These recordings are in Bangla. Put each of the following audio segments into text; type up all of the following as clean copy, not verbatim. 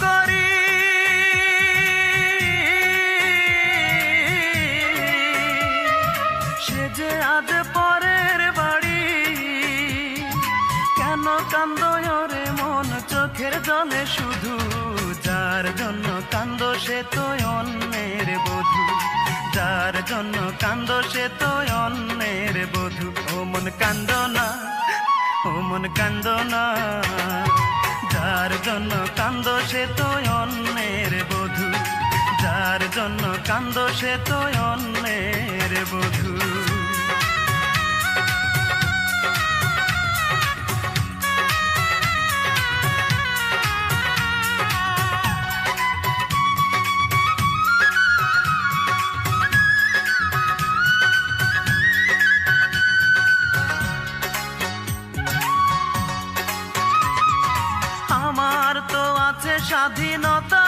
করি, সে যে আজ পরের বাড়ি। কেন কান্দো রে মন চোখের জলে শুধু, যার জন্য কান্দো সে তো অন্যের বধূ, যার জন্য কান্দো সে তো অন্যের বধূ। ও মন কান্দো না, ও মন কান্দো না, যার জন্য কান্দো সে তো অন্যের বধূ, যার জন্য কান্দো সে তো অন্যের বধূ। আমার তো আছে স্বাধীনতা,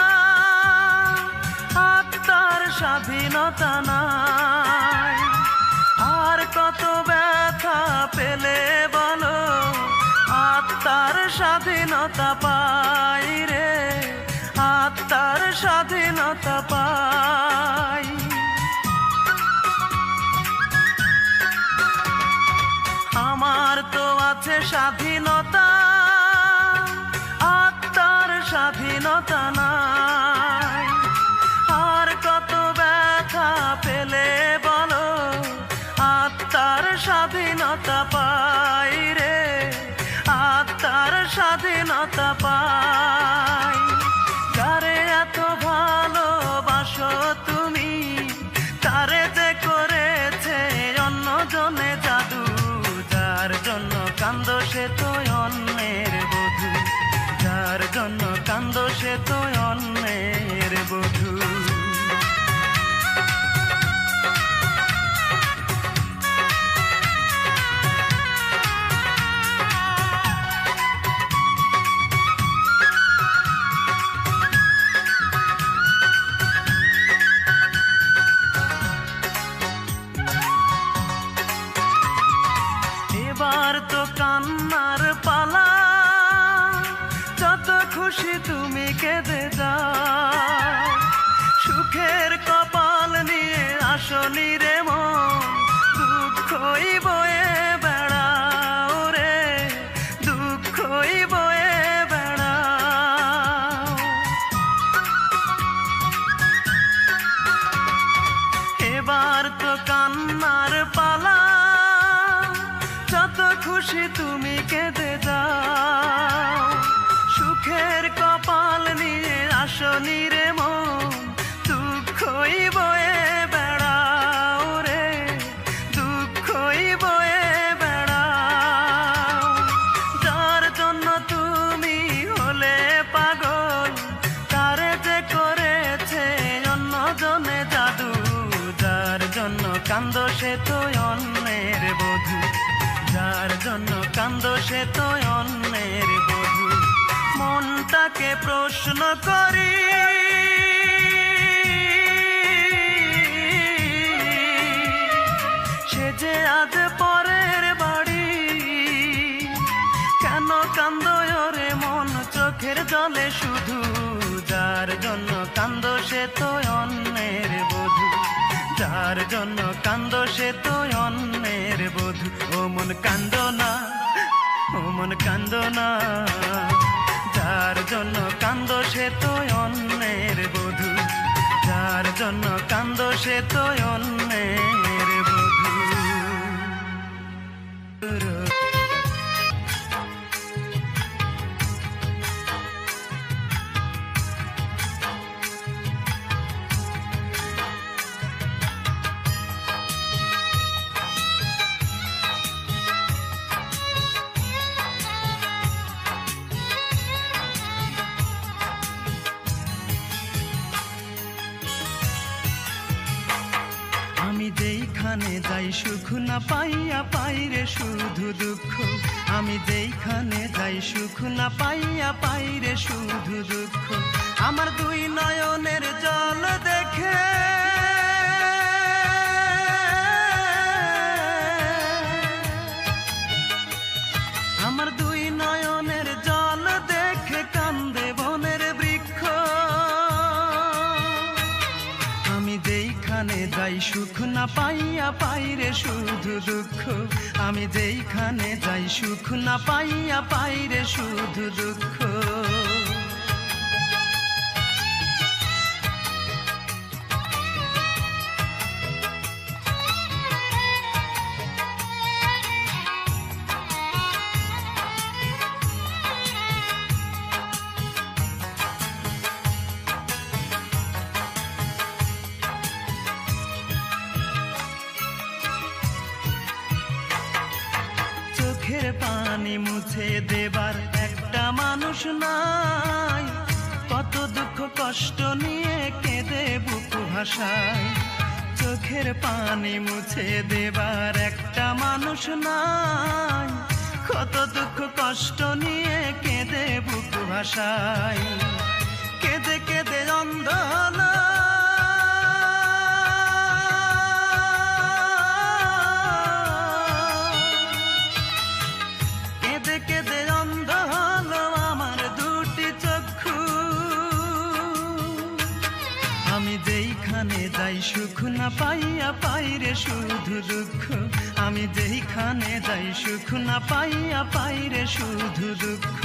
আত্মার স্বাধীনতা নাই। আর কত ব্যথা পেলে বলো, আত্মার স্বাধীনতা পাই রে, আত্মার স্বাধীনতা পাই। আমার তো আছে স্বাধীনতা, আত্মার স্বাধীনতা নাই। আর কত ব্যথা পেলে বলো, আত্মার স্বাধীনতা পাই রে, আত্মার স্বাধীনতা পাই। যারে এত ভালোবাসো তুমি, তারে যে করেছে অন্যজনে জাদু, যার জন্য কান্দো সে তো অন্যের বধূ, যার জন্য কান্দো সে তো অন্যের বধূ। এবার তো কান্নার পালা, যত খুশি তুমি কেঁদে যাও। সুখের কপাল নিয়ে আসনি রে মন, দুঃখই বয়ে বেড়াও রে, দুঃখই বয়ে বেড়াও। এবার তো কান্নার পালা, যত খুশি তুমি কেঁদে যাও। সুখের কপাল নিয়ে আসনি রে মন, দুঃখই বয়ে বেড়াও রে, দুঃখই বয়ে বেড়াও। যার জন্য তুমি হলে পাগল, তারে যে করেছে অন্যজনে জাদু, যার জন্য কান্দো সে তো অন্যের বধূ, যার জন্য কান্দো সে তো অন্যের বধূ। মনটাকে প্রশ্ন করি, সে যে আজ পরের বাড়ি। কেন কান্দো রে মন চোখের জলে শুধু, যার জন্য কান্দো সে তো অন্যের বধূ, যার জন্য কান্দো সে তো অন্যের বধূ। ও মন কান্দো না, ও মন কান্দো না, যার জন্য কান্দো সে তো অন্যের বধূ, যার জন্য কান্দো সে তো অন্যের বধূ। আমি যেইখানে যাই সুখ না পাইয়া পাই রে শুধু দুঃখ, আমি যেইখানে যাই সুখ না পাইয়া পাই রে শুধু দুঃখ। আমার দুই নয়নের জল দেখে আমার দুই নয়নের জল দেখে কান্দে বনের বৃক্ষ। যাই সুখ না পাইয়া পাই রে শুধু দুঃখ, আমি যেইখানে যাই সুখ না পাইয়া পাই রে শুধু দুঃখ। চোখের পানি মুছে দেবার একটা মানুষ নাই, কত দুঃখ কষ্ট নিয়ে কেঁদে বুক ভাসায়। চোখের পানি মুছে দেবার একটা মানুষ নাই, কত দুঃখ কষ্ট নিয়ে কেঁদে বুক ভাসায়। কেঁদে কেঁদে অন্ধ হলো আমি যেইখানে যাই সুখ না পাইয়া পাই রে শুধু দুঃখ, আমি যেইখানে যাই সুখ না পাইয়া পাই রে শুধু দুঃখ।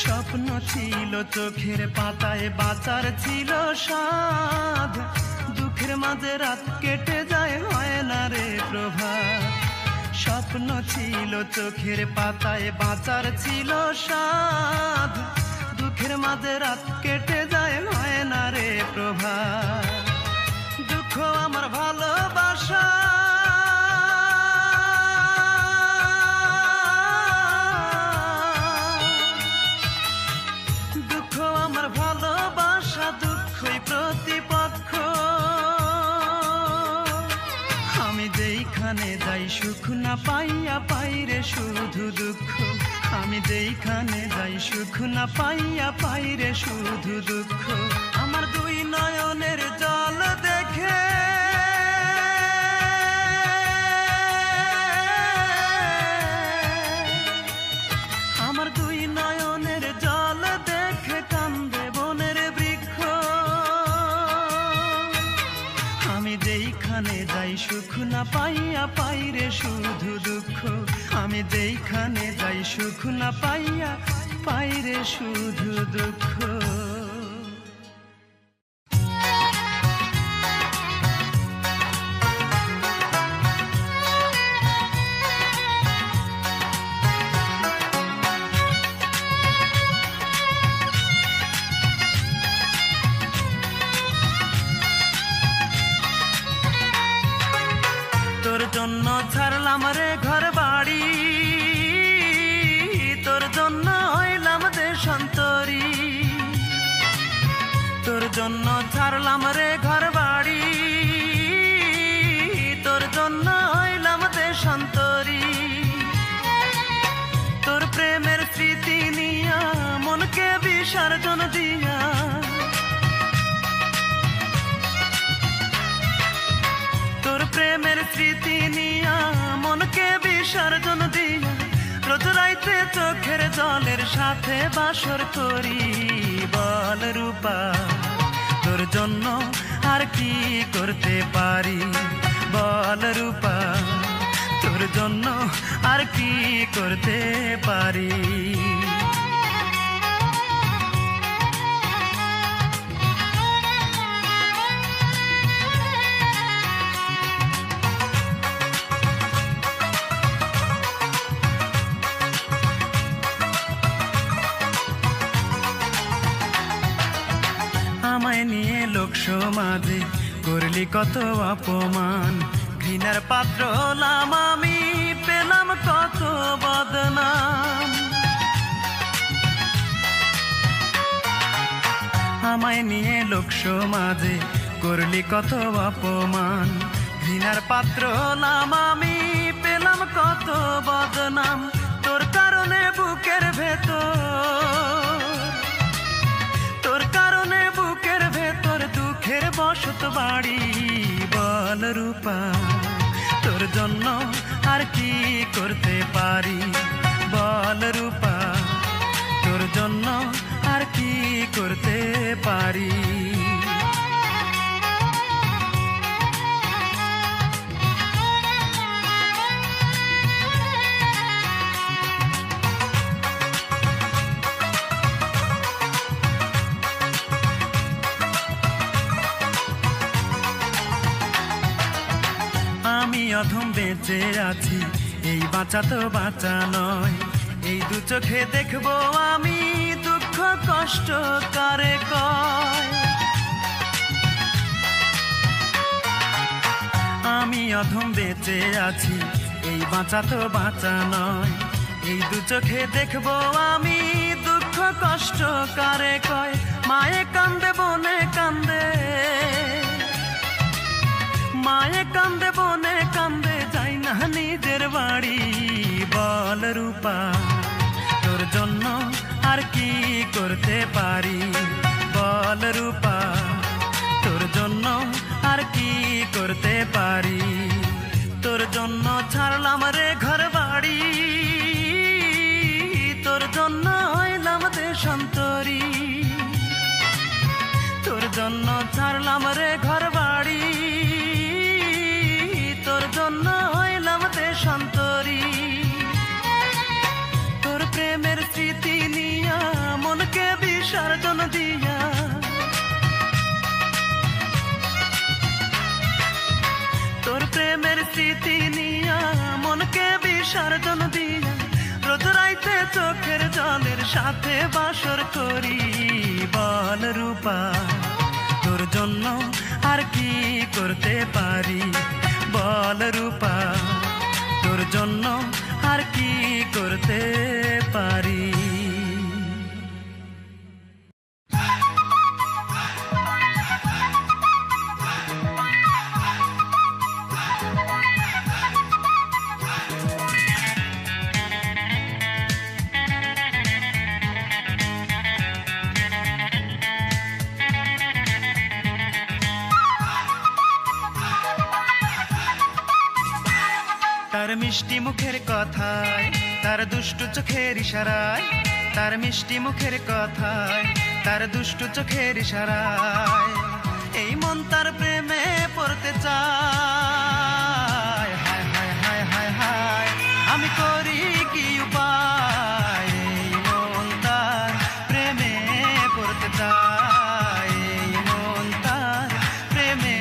স্বপ্ন ছিল চোখের পাতায় বাঁচার ছিল সাধ, দুঃখের মাঝে রাত কেটে যায় হয় না রে প্রভাত। স্বপ্ন ছিল চোখের পাতায় বাঁচার ছিল সাধ, দুঃখের মাঝে রাত কেটে যায় হয় না রে প্রভাত। দুঃখ আমার ভালোবাসা দুঃখই প্রতিপক্ষ, আমি যেইখানে যাই সুখ না পাইয়া পাই রে শুধু দুঃখ, আমি যেইখানে যাই সুখ না পাইয়া পাই রে শুধু দুঃখ। আমার দুই নয়নের জল দেখে আমার দুই নয়নের জল দেখে কান্দে বনের বৃক্ষ, আমি যেইখানে যাই সুখ না পাইয়া পাই রে শুধু দুঃখ, আমি যেইখানে যাই সুখ না পাইয়া পাই রে শুধু দুঃখ। তোর জন্য ছাড়লাম রে ঘর বাড়ি, তোর জন্য হইলাম দেশান্তরী। তোর জন্য ছাড়লাম রে ঘর বাড়ি, তোর জন্য হইলাম দেশান্তরী। তোর প্রেমের স্মৃতি নিয়া মনকে বিসর্জন দিয়া, তোর প্রেমের স্মৃতি নিয়া মনকে বিসর্জন দিয়া, রোজ রাইতে চোখের জলের সাথে বাসর করি। বল রূপা তোর জন্য আর কি করতে পারি, বল রূপা তোর জন্য আর কি করতে পারি। আমায় নিয়ে লোক সমাজে করলি কত অপমান, ঘৃণার পাত্র হলাম আমি, পেলাম কত বদনাম। আমায় নিয়ে লোক সমাজে করলি কত অপমান, ঘৃণার পাত্র হলাম আমি, পেলাম কত বদনাম তোর কারণে বুকের ভেতর, তোর কারণে বুকের ভেতর দুঃখের বসত বাড়ি। বল রূপা তোর জন্য আর কি করতে পারি, বল রূপা তোর জন্য আর কি করতে পারি। আমি অধম বেঁচে আছি, এই বাঁচা তো বাঁচা নয়, এই দু চোখে দেখবো আমি দুঃখ কষ্ট কারে কয়। আমি অধম বেঁচে আছি, এই বাঁচা তো বাঁচা নয়, এই দু চোখে দেখবো আমি দুঃখ কষ্ট কারে কয়। মায়ে কান্দে বনে কান্দে, মায়ে কান্দে বনে কান্দে যাই না নিজের বাড়ি। বল রূপা তোর জন্য আর কি করতে পারি, বল রূপা তোর জন্য আর কি করতে পারি। তোর জন্য ছাড়লাম রে ঘর বাড়ি, তোর জন্য হইলাম দেশান্তরী, তোর জন্য ছাড়লাম রে ঘর বাড়ি, তোর জন্য হইলাম দেশান্তরী। তোর প্রেমের স্মৃতি নিয়া মনকে বিসর্জন দিয়া, তোর প্রেমের স্মৃতি নিয়া মনকে বিসর্জন দিয়া, রোজ রাইতে চোখের জলের সাথে বাসর করি। বল রূপা তোর জন্য আর কি করতে পারি, বল রূপা তোর জন্য আর কি করতে পারি। তার মিষ্টি মুখের কথায়, তার দুষ্টু চোখের ইশারায়, তার মিষ্টি মুখের কথায়, তার দুষ্টু চোখের ইশারায় এই মন তার প্রেমে পড়তে চায়। হায় হায় হায় হায় হায় আমি করি কি উপায়, এই মন তার প্রেমে পড়তে চায়, এই মন তার প্রেমে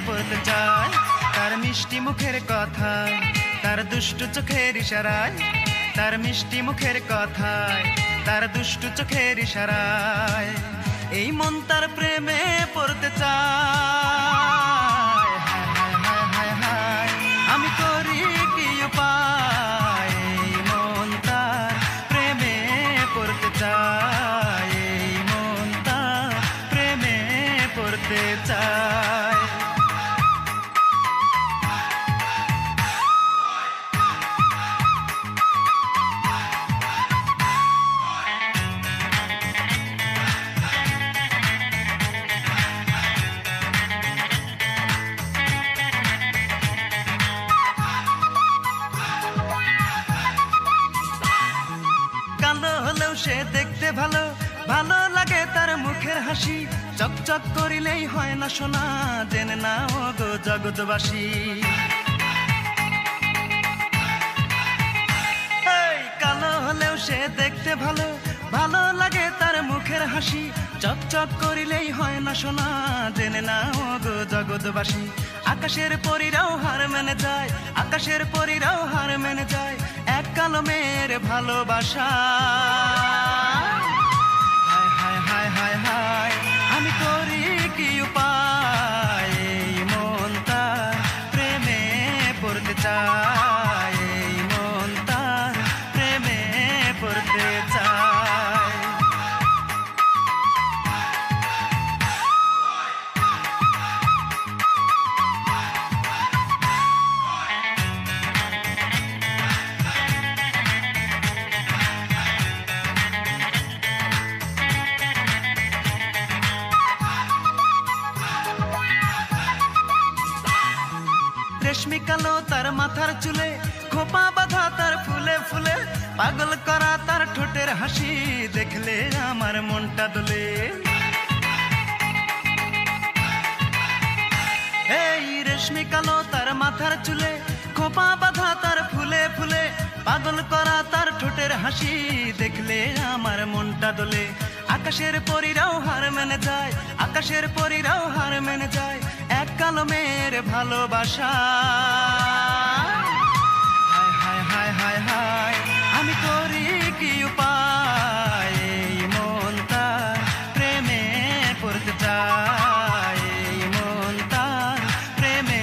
পড়তে চায়। তার মিষ্টি মুখের কথায়, তার দুষ্টু চোখের ইশারায়, তার মিষ্টি মুখের কথায়, তার দুষ্টু চোখের ইশারায় এই মন তার প্রেমে পড়তে চায়। হায় হায় হায় হায় আমি করি কি উপায়, এই মন তার প্রেমে পড়তে চায়, এই মন তার প্রেমে পড়তে চায়। সে দেখতে ভালো, ভালো লাগে তার মুখের হাসি, চকচক করিলেই হয় না সোনা, জেনে না ও গো জগৎবাসী। কালো হলেও সে দেখতে ভালো, ভালো লাগে তার মুখের হাসি, চকচক করিলেই হয় না সোনা, জেনে না ও গো জগৎবাসী। আকাশের পরীরাও হার মেনে যায়, আকাশের পরীরাও হার মেনে যায় এক কালো মেয়ের ভালোবাসা। হায় হায় হায় হায় হায় আমি করি কি উপায়, এই মন তার প্রেমে পড়তে চায়, এই মন তার প্রেমে পড়তে চায়। মাথার চুলে, খোপা বাঁধা তার ফুলে ফুলে, পাগল করা তার ঠোঁটের হাসি দেখলে আমার মনটা দোলে। এই রেশমি কালো তার মাথার চুলে, খোপা বাঁধা তার ফুলে ফুলে, পাগল করা তার ঠোঁটের হাসি দেখলে আমার মনটা দোলে। আকাশের পরীরাও হার মেনে যায়, আকাশের পরীরাও হার মেনে যায় এক কালো মেয়ের ভালোবাসা। হায় হায় হায় হায় হায়, আমি করি কি উপায়, এই মন তার প্রেমে পড়তে চায়, এই মন তার প্রেমে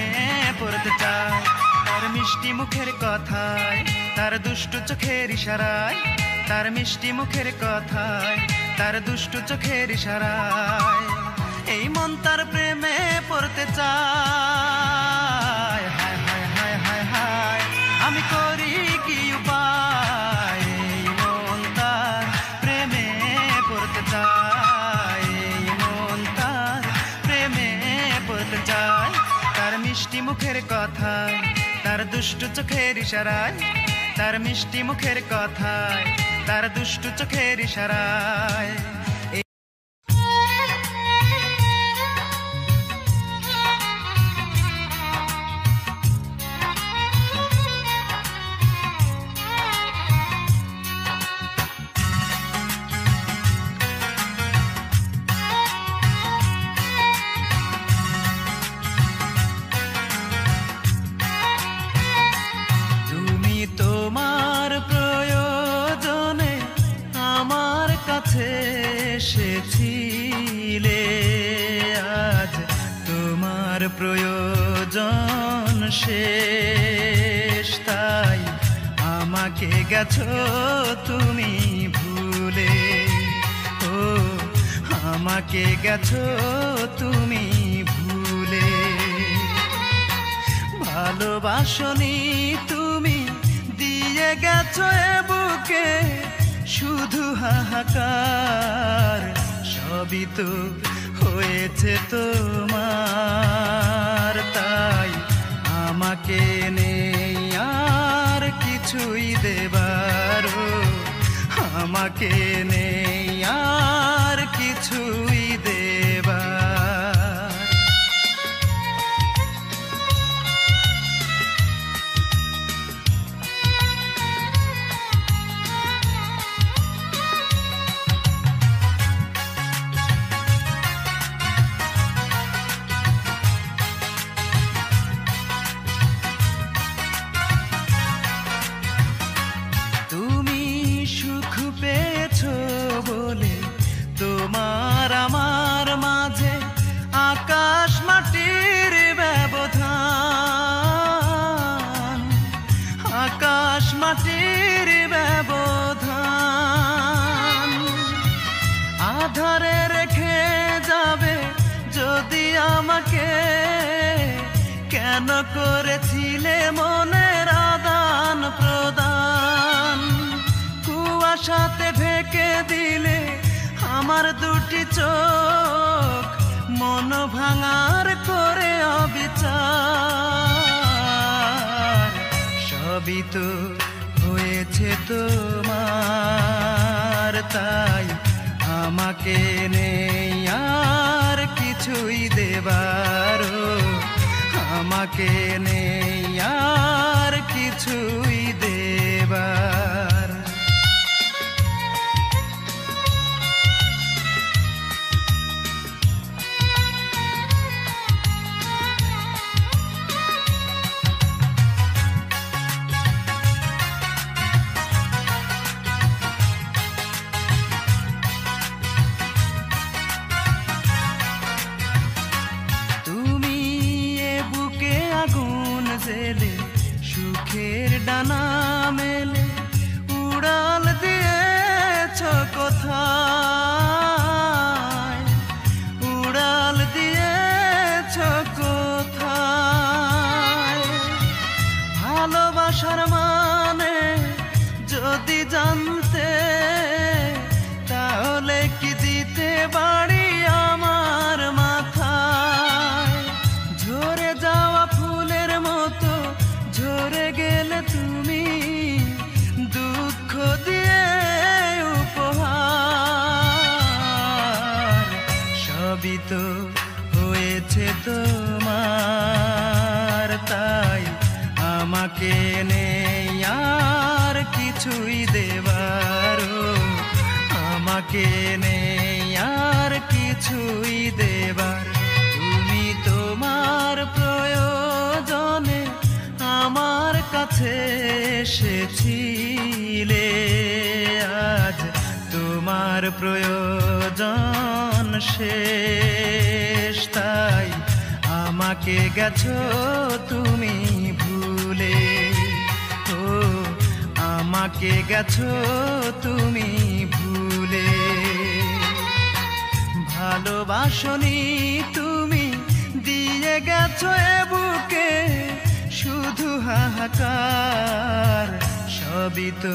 পড়তে চায়। তার মিষ্টি মুখের কথায়, তার দুষ্টু চোখের ইশারায়, তার মিষ্টি মুখের কথায়, তার দুষ্টু চোখের ইশারায় এই মন তার প্রেমে পড়তে চায়। হায় হায় হায় হায় হায়, আমি করি কি উপায়, এই মন তার প্রেমে পড়তে চায়, এই মন তার প্রেমে পড়তে চায়। তার মিষ্টি মুখের কথায়, তার দুষ্টু চোখের ইশারায়, তার মিষ্টি মুখের কথায়, তার দুষ্টু চোখের ইশারায়। তোমার প্রয়োজনে আমার কাছে এসেছিলে, আজ তোমার প্রয়োজন শেষ, তাই আমাকে গেছো তুমি ভুলে। ও আমাকে গেছো তুমি ভুলে, ভালোবাসনি তুমি, দিয়ে গেছো এ বুকে শুধু হাহাকার। সবই তো হয়েছে তোমার, তাই আমাকে নেই আর কিছুই দেবার, আমাকে নেই আর কিছুই দেবার। তোমার আমার মাঝে আকাশ মাটির ব্যবধান, আকাশ মাটির ব্যবধান। আধারে রেখে যাবে যদি আমাকে, কেন করেছিলে মনের আদান প্রদান। কুয়াশাতে ঢেকে দিলে আমার দুটি চোখ, মন ভাঙার করে অবিচার। সবই তো হয়েছে তোমার, তাই আমাকে নেই আর কিছুই দেবার, আমাকে নেই আর কিছুই দেবার। সুখের ডানা মেলে উড়াল দিয়েছ কোথায়, উড়াল দিয়েছ কোথায়। ভালোবাসার মানে যদি জানতে, তাহলে কি দিতে বাড়ি আমার মাথায়। ঝরে যাওয়া ফুলের মতো ঝরে গেলে তুমি দুঃখ দিয়ে উপহার, সবই তো হয়েছে তোমার, তাই আমাকে নেই আর কিছুই দেবার, আমাকে নেই আর কিছুই দেবার। তুমি তোমার প্রয়োজনে আমার কাছে এসেছিলে, আজ তোমার প্রয়োজন শেষ, তাই আমাকে গেছো তুমি ভুলে, ও আমাকে গেছো তুমি ভুলে। ভালোবাসনি তুমি, দিয়ে গেছো এ বুকে শুধু হাহাকার, সবই তো